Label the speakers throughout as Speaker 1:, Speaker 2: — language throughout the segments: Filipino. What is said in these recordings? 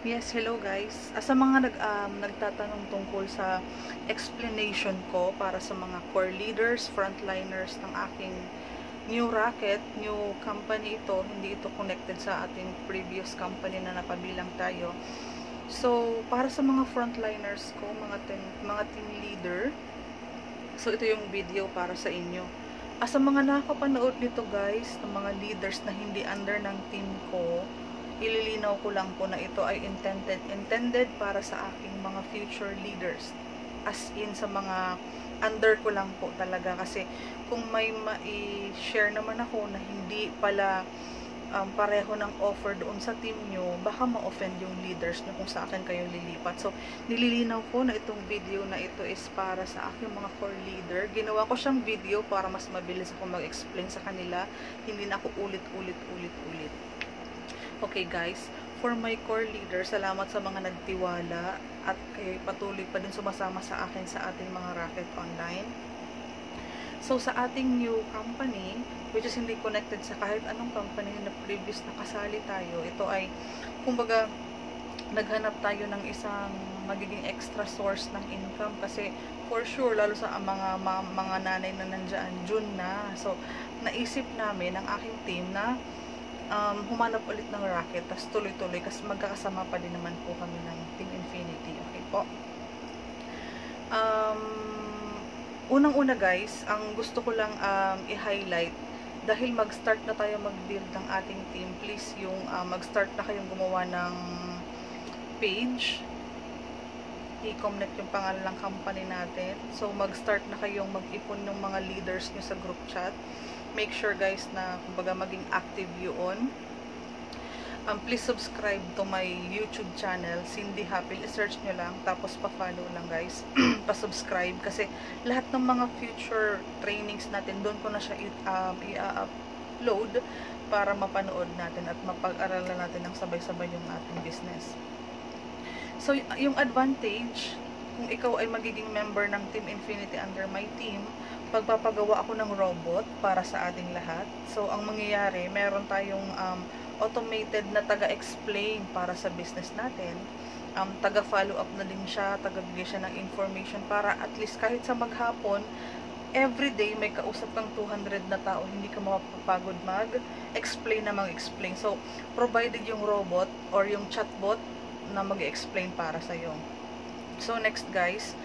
Speaker 1: Yes, hello guys. Sa mga nagtatanong tungkol sa explanation ko para sa mga core leaders, frontliners ng aking new racket, new company ito, hindi ito connected sa ating previous company na napabilang tayo. So, para sa mga frontliners ko, mga team leader, so ito yung video para sa inyo. Sa mga nakakapanood nito guys, ng mga leaders na hindi under ng team ko, ililinaw ko lang po na ito ay intended para sa aking mga future leaders. As in sa mga under ko lang po talaga, kasi kung may ma-share naman ako na hindi pala pareho ng offer doon sa team nyo, baka ma-offend yung leaders nyo kung sa akin kayo lilipat. So, nililinaw ko na itong video na ito is para sa aking mga core leader. Ginawa ko siyang video para mas mabilis ako mag-explain sa kanila. Hindi na ako ulit. Okay guys, for my core leader, salamat sa mga nagtiwala at kay patuloy pa din sumasama sa akin sa ating mga racket online. So sa ating new company, which is hindi connected sa kahit anong company na previous na kasali tayo, ito ay kumbaga naghanap tayo ng isang magiging extra source ng income, kasi for sure lalo sa mga nanay na nandiyan, June na. So naisip namin ng aking team na humanap ulit ng racket, tas tuloy-tuloy, kasi magkakasama pa din naman po kami ng Team Infinity. Okay po. Unang-una guys, ang gusto ko lang i-highlight, dahil mag-start na tayo mag-build ng ating team, please yung mag-start na kayong gumawa ng page, i-connect yung pangalan ng company natin. So mag-start na kayong mag-ipon ng mga leaders nyo sa group chat. Make sure guys na kumbaga maging active yun. Please subscribe to my YouTube channel, Cindy Happy. I-search nyo lang, tapos pa-follow lang guys. Pa-subscribe, kasi lahat ng mga future trainings natin, doon ko na siya i-upload para mapanood natin at mapag-aralan natin ng sabay-sabay yung ating business. So, yung advantage, kung ikaw ay magiging member ng Team Infinity under my team, pagpapagawa ako ng robot para sa ating lahat. So, ang mangyayari, meron tayong automated na taga-explain para sa business natin. Taga-follow up na din siya, taga-bigay siya ng information para at least kahit sa maghapon, everyday may kausap kang 200 na tao, hindi ka mapapagod mag-explain na mag-explain. So, provided yung robot or yung chatbot na mag-explain para sa'yo. So, next guys,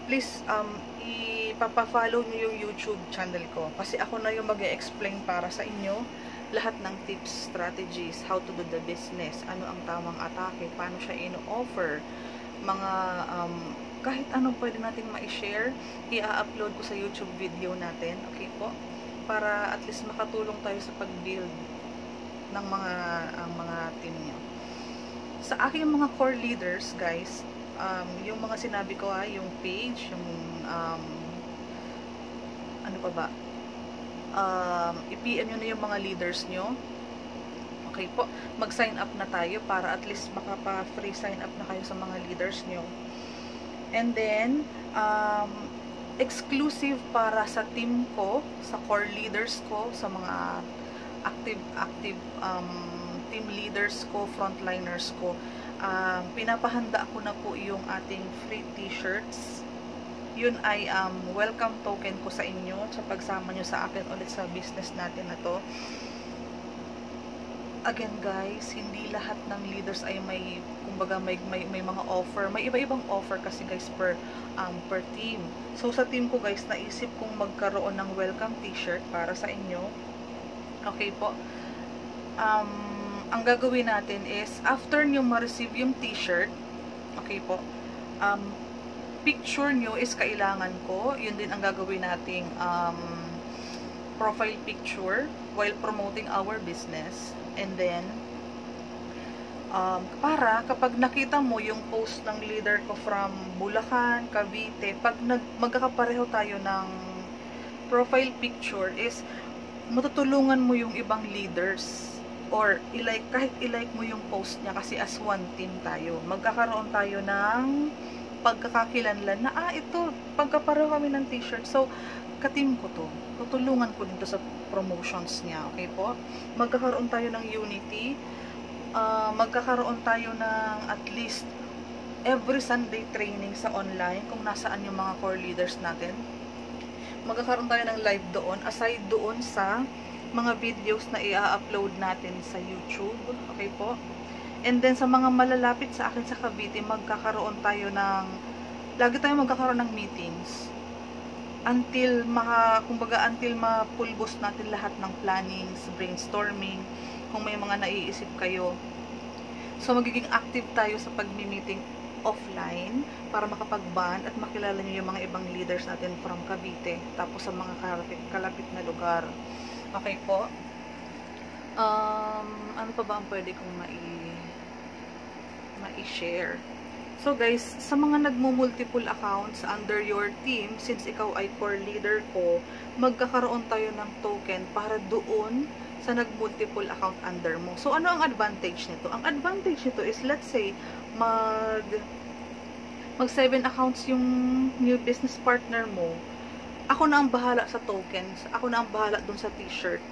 Speaker 1: please, ipapa-follow nyo yung YouTube channel ko, kasi ako na yung mag-explain para sa inyo lahat ng tips, strategies, how to do the business, ano ang tamang atake, paano siya ino-offer, mga kahit anong pwede nating ma-share, i-upload ko sa YouTube video natin, okay po, para at least makatulong tayo sa pag-build ng mga team nyo. Sa aking mga core leaders guys, yung mga sinabi ko yung page, yung ano pa ba, i-PM nyo na yung mga leaders nyo. Okay po, mag-sign up na tayo para at least makapa-free sign up na kayo sa mga leaders nyo. And then, exclusive para sa team ko, sa core leaders ko, sa mga active team leaders ko, frontliners ko, pinapahanda ko na po yung ating free t-shirts. Yun ay welcome token ko sa inyo sa pagsama nyo sa akin ulit sa business natin na to. Again guys, hindi lahat ng leaders ay may, kumbaga may mga offer. May iba-ibang offer kasi guys per team. So sa team ko guys, naisip kong magkaroon ng welcome t-shirt para sa inyo. Okay po. Ang gagawin natin is, after nyo ma-receive yung t-shirt, okay po, picture nyo is kailangan ko. Yun din ang gagawin nating profile picture while promoting our business. And then, para kapag nakita mo yung post ng leader ko from Bulacan, Cavite, pag magkakapareho tayo ng profile picture is, matutulungan mo yung ibang leaders. Or kahit i-like mo yung post niya, kasi as one team tayo. Magkakaroon tayo ng pagkakakilanlan na, ito, pagkapareho kami ng t-shirt. So, ka-team ko to. Tutulungan ko dito sa promotions niya. Okay po? Magkakaroon tayo ng unity. magkakaroon tayo ng at least every Sunday training sa online kung nasaan yung mga core leaders natin. Magkakaroon tayo ng live doon, aside doon sa mga videos na i-upload natin sa YouTube. Okay po? And then sa mga malalapit sa akin sa Cavite, magkakaroon tayo ng, lagi tayo magkakaroon ng meetings. Until until mapulbos natin lahat ng plannings, brainstorming, kung may mga naiisip kayo. So magiging active tayo sa pagmi-meeting offline para makapag-bond at makilala niyo yung mga ibang leaders natin from Cavite, tapos sa mga kalapit na lugar. Okay po? Ano pa ba ang pwede kong mai-share? So guys, sa mga nagmo-multiple accounts under your team, since ikaw ay core leader ko, magkakaroon tayo ng token para doon sa nag-multiple account under mo. So ano ang advantage nito? Ang advantage nito is, let's say, mag 7 accounts yung new business partner mo, ako na ang bahala sa tokens, ako na ang bahala dun sa t-shirt,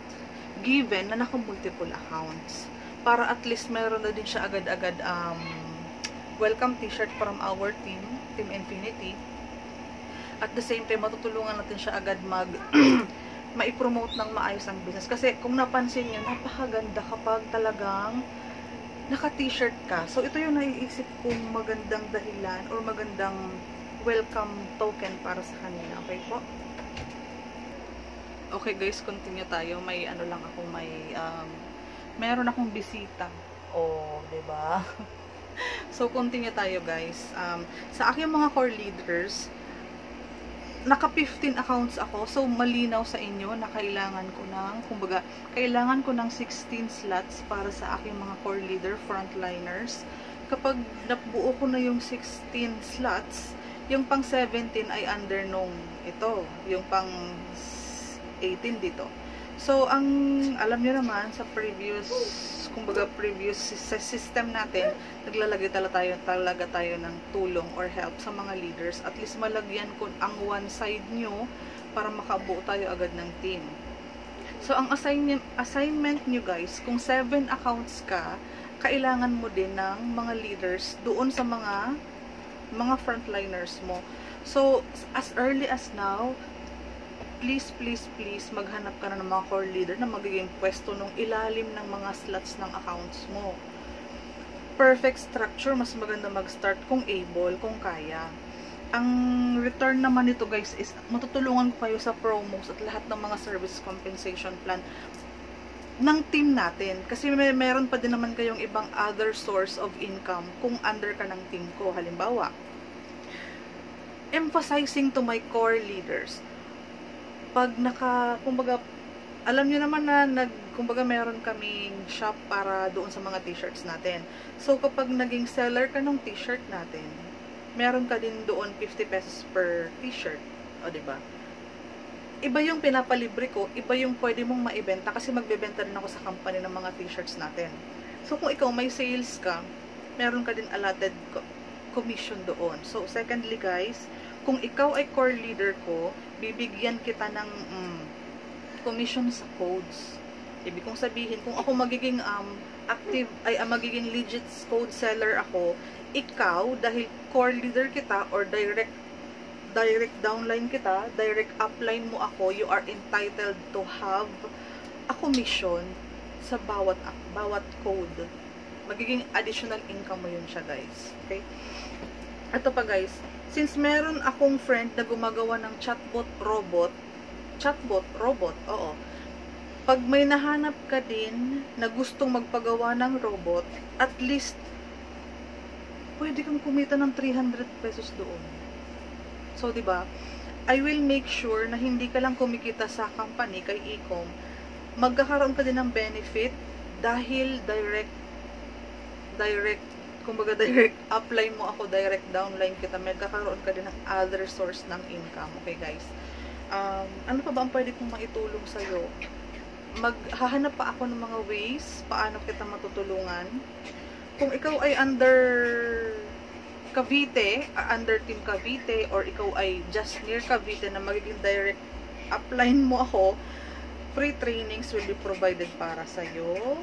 Speaker 1: given na naka-multiple accounts. Para at least meron na din siya agad-agad welcome t-shirt from our team, Team Infinity. At the same time, matutulungan natin siya agad mai-promote ng maayos ang business. Kasi kung napansin nyo, napakaganda kapag talagang naka-t-shirt ka. So, ito yung naiisip kong magandang dahilan or magandang welcome token para sa kanila. Okay po? Okay guys, continue tayo. May ano lang ako, meron akong bisita. Oh, 'di ba? So, continue tayo guys. Sa aking mga core leaders, naka 15 accounts ako. So, malinaw sa inyo na kailangan ko ng 16 slots para sa aking mga core leader, frontliners. Kapag nabuo ko na yung 16 slots, yung pang 17 ay under nung ito. Yung pang 18 dito. So, alam nyo naman, sa previous system natin, naglalagay talaga tayo ng tulong or help sa mga leaders. At least malagyan ko ang one side nyo para makabuo tayo agad ng team. So, ang assignment nyo guys, kung 7 accounts ka, kailangan mo din ng mga leaders doon sa mga frontliners mo. So, as early as now, please maghanap ka na ng mga core leader na magiging pwesto nung ilalim ng mga slots ng accounts mo. Perfect structure, mas maganda mag-start kung able, kung kaya. Ang return naman nito guys is matutulungan ko kayo sa promos at lahat ng mga service compensation plan ng team natin. Kasi meron pa din naman kayong ibang other source of income kung under ka ng team ko. Halimbawa, emphasizing to my core leaders. Pag kumbaga, alam nyo naman na kumbaga meron kaming shop para doon sa mga t-shirts natin. So, kapag naging seller ka ng t-shirt natin, meron ka din doon 50 pesos per t-shirt. O, diba? Iba yung pinapalibre ko, iba yung pwede mong maibenta kasi magbebenta rin ako sa company ng mga t-shirts natin. So, kung ikaw may sales ka, meron ka din allotted commission doon. So, secondly guys, kung ikaw ay core leader ko, bibigyan kita ng commission sa codes. Ibig kong sabihin, kung ako magiging magiging legit code seller ako, ikaw, dahil core leader kita or direct downline kita, direct upline mo ako, you are entitled to have a commission sa bawat code. Magiging additional income mo yun siya guys. Okay? Ito pa guys, since meron akong friend na gumagawa ng chatbot robot, oo. Pag may nahanap ka din na gustong magpagawa ng robot, at least pwede kang kumita ng 300 pesos doon. So, di ba? I will make sure na hindi ka lang kumikita sa company kay Ecom. Magkakaroon ka din ng benefit dahil direct upline mo ako, direct downline kita, magkakaroon ka din ng other source ng income. Okay guys, ano pa ba ang pwede kong maitulong sa'yo? Maghahanap pa ako ng mga ways paano kita matutulungan. Kung ikaw ay under Cavite, under Team Cavite, or ikaw ay just near Cavite na magiging direct upline mo ako, free trainings will be provided para sa'yo.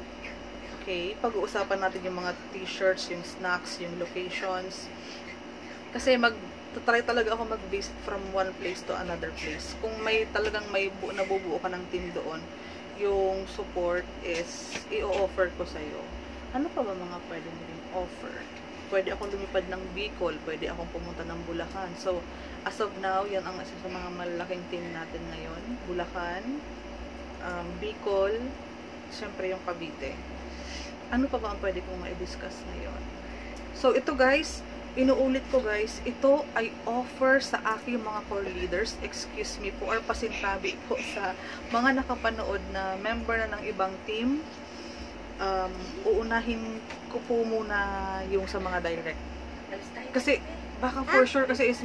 Speaker 1: Okay? Pag-uusapan natin yung mga t-shirts, yung snacks, yung locations. Kasi try talaga ako mag-visit from one place to another place. Kung may talagang nabubuo ka ng team doon, yung support is i-offer ko sa'yo. Ano pa ba mga pwede nyo offer? Pwede akong lumipad ng Bicol, pwede akong pumunta ng Bulacan. So, as of now, yan ang isa sa mga malalaking team natin ngayon. Bulacan, Bicol, syempre yung Cavite. Ano pa ba ang pwede kong ma-discuss ngayon? So, ito guys, inuulit ko guys, ito ay offer sa aking mga core leaders, excuse me po, or pasintabi po sa mga nakapanood na member na ng ibang team. Uunahin ko po muna yung sa mga direct. Kasi, baka for sure kasi is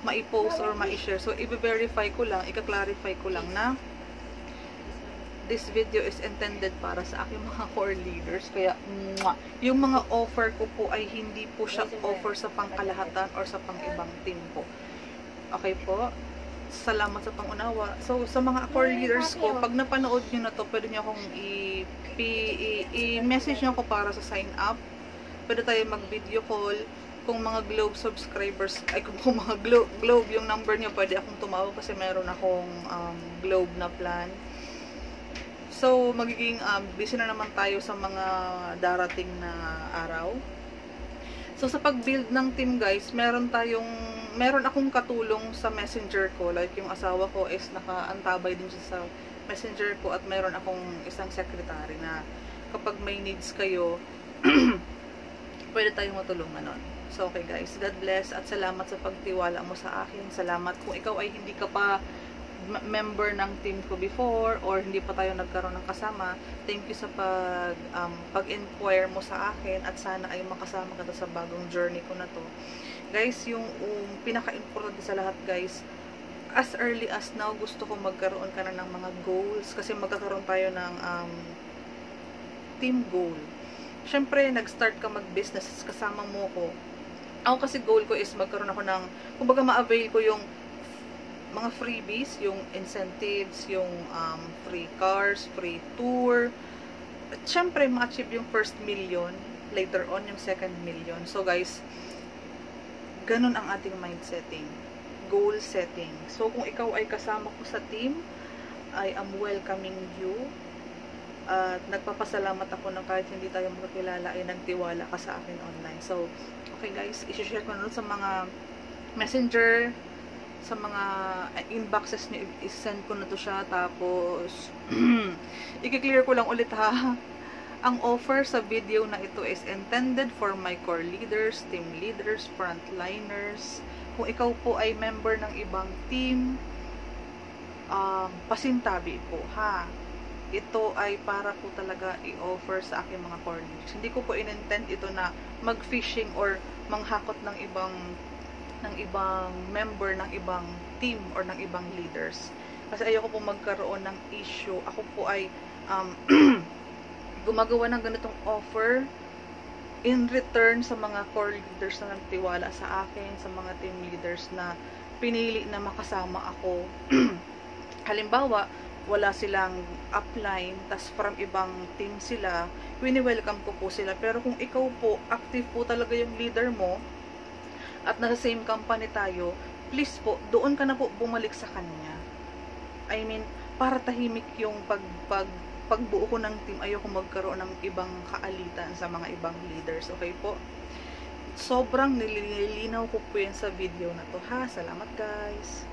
Speaker 1: mai-post or mai-share. So, i-verify ko lang, i-clarify ko lang na this video is intended para sa aking mga core leaders. Kaya, yung mga offer ko po ay hindi po siya offer sa pangkalahatan or sa pang-ibang team po. Okay po? Salamat sa pangunawa. So, sa mga core leaders ko, pag napanood nyo na to, pwede nyo akong i-message nyo ako para sa sign up. Pwede tayo mag-video call. Kung mga Globe subscribers, ay kung mga Globe yung number nyo, pwede akong tumawag kasi meron akong Globe na plan. So, magiging busy na naman tayo sa mga darating na araw. So, sa pag-build ng team guys, meron akong katulong sa messenger ko. Like, yung asawa ko is nakaantabay din siya sa messenger ko at meron akong isang secretary na kapag may needs kayo, pwede tayong matulungan nun. So, okay guys, God bless at salamat sa pagtiwala mo sa akin. Salamat kung ikaw ay hindi ka pa member ng team ko before or hindi pa tayo nagkaroon ng kasama. Thank you sa pag-inquire mo sa akin at sana ay makasama ka sa bagong journey ko na to. Guys, yung pinaka-importante sa lahat guys, as early as now, gusto ko magkaroon ka na ng mga goals kasi magkakaroon tayo ng team goal. Syempre, nag-start ka mag-business kasama mo ko. Ako kasi goal ko is magkaroon ako ng, kumbaga ma-avail ko yung mga freebies, yung incentives, yung free cars, free tour. At syempre, ma-achieve yung first million, later on yung second million. So guys, ganun ang ating mind setting, goal setting. So kung ikaw ay kasama ko sa team, I am welcoming you. At nagpapasalamat ako na kahit hindi tayo magkakilala ay nagtiwala ka sa akin online. So, okay guys, isi-share ko na sa mga messenger, sa mga inboxes niyo, i-send ko na to siya. Tapos, i-clear ko lang ulit ha. Ang offer sa video na ito is intended for my core leaders, team leaders, frontliners. Kung ikaw po ay member ng ibang team, pasintabi po ha. Ito ay para po talaga i-offer sa aking mga core leaders. Hindi ko po in-intend ito na mag-fishing or manghakot ng ibang member ng ibang team or ng ibang leaders. Kasi ayoko po magkaroon ng issue. Ako po ay gumagawa ng ganitong offer in return sa mga core leaders na nagtiwala sa akin, sa mga team leaders na pinili na makasama ako. Halimbawa, wala silang upline, tas from ibang team sila, wini-welcome ko po sila. Pero kung ikaw po, active po talaga yung leader mo, at nasa same company tayo, please po, doon ka na po bumalik sa kanya. I mean, para tahimik yung pagbuo ko ng team, ayoko magkaroon ng ibang kaalitan sa mga ibang leaders. Okay po? Sobrang nililinaw ko po yan sa video na to ha. Salamat guys!